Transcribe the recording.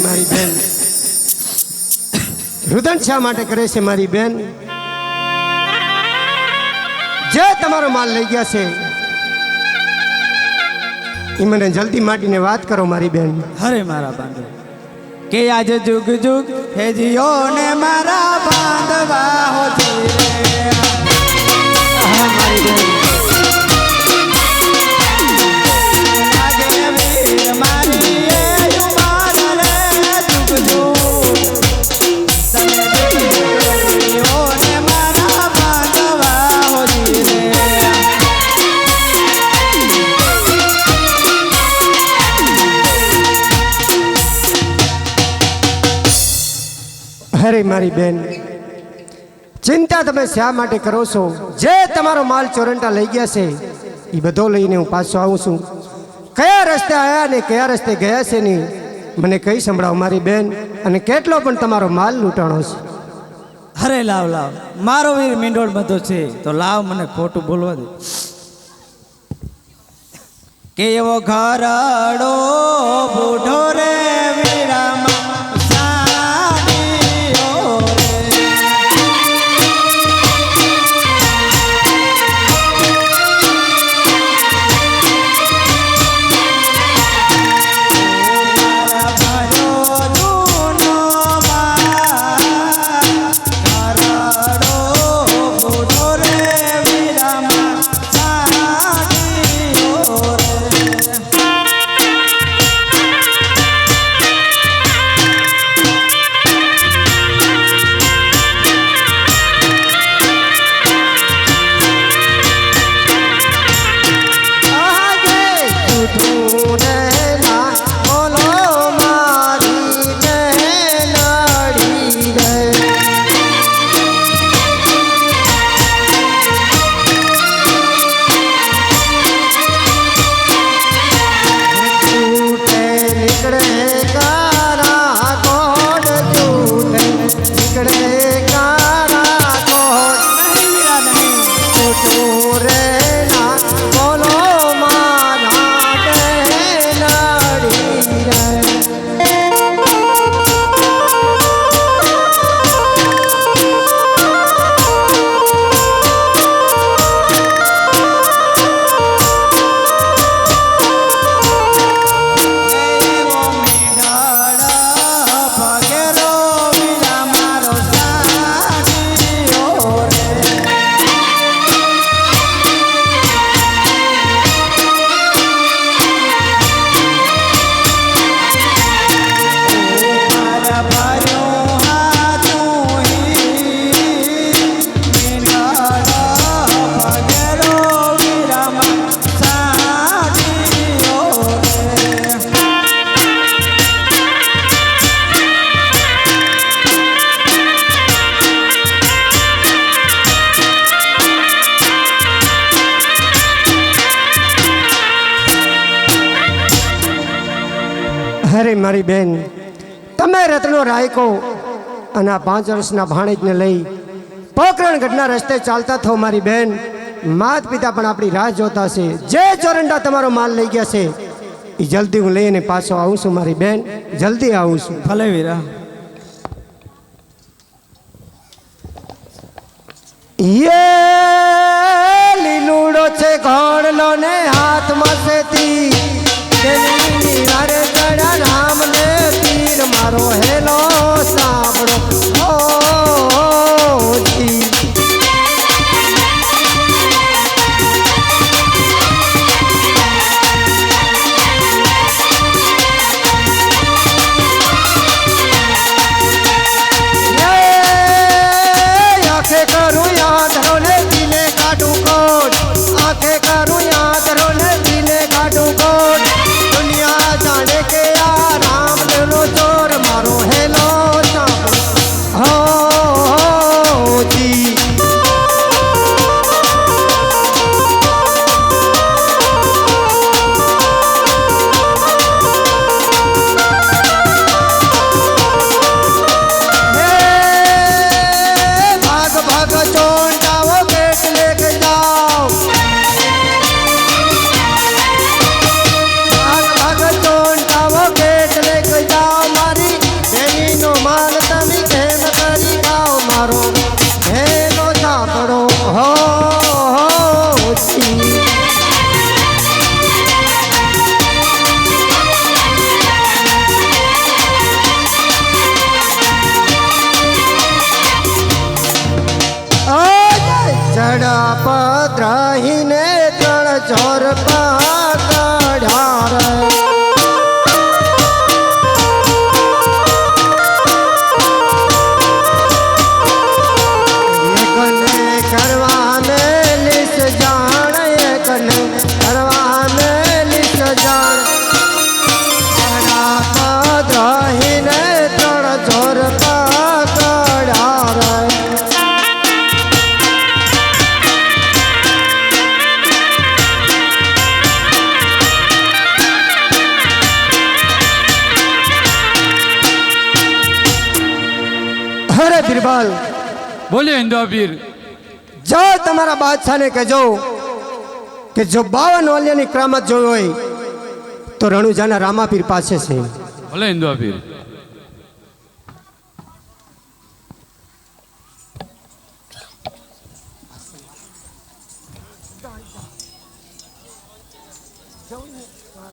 મારી બેન રુદન શા માટે કરે છે મારી બેન? જે તમારો માલ લઈ ગયા છે એ મને જલ્દી માટીને વાત કરો મારી બેન. હરે મારા બાંધવ કે આજે જુગ જુગ હે જીઓ ને મારા બાંધવા હો મારી બેન અરે મારી બેન ચિંતા તમે શા માટે કરો છો? જે તમારો માલ ચોરંટા લઈ ગયા છે એ બધો લઈને હું પાછો આવું છું. કયા રસ્તે આવ્યા ને કયા રસ્તે ગયા છે ને મને કઈ સંભળાવો મારી બેન. અને કેટલો પણ તમારો માલ લૂંટાણો છે? અરે લાવ લાવ મારો વીર મીંડોળ બધો છે તો લાવ મને ખોટું બોલવા દે. કે એવો ઘરડો બુઢો રે વીરામાં અરે મારી બેન તમે રત્નો રાયકો અને આ 5 વર્ષના ભાણેજને લઈ પોકરણગઢના રસ્તે ચાલતા થો મારી બેન. માત પિતા પણ આપણી રાહ જોતા છે. જે ચોરંડા તમારો માલ લઈ ગયા છે એ જલ્દી હું લઈને પાછો આવું છું મારી બેન. જલ્દી આવું છું. ભલે વીરા. યે લીલુડો છે ઘોડલો ને હાથમાં છે તીર તેની હારે ચડ્યા નામ ને તીર મારો હેલો સાંભળો ઓ જી. આંખે કરું યાદ રોલે દિલે કાઢું કોટ. આંખે કરું યાદ રોલે દિલે કાઢું કોટ. દુનિયા જાણે કે આ રામ નો ચોર મારો હેલો. અરે બિરબલ, બોલ્યો હિન્દુઆ પીર. જાઓ તમારા બાદશાહને કહેજો કે જો 52 વાલિયાની કરામત જોઈ હોય તો રણુજાના રામાપીર પાસે છે. ભલે હિન્દુઆ પીર.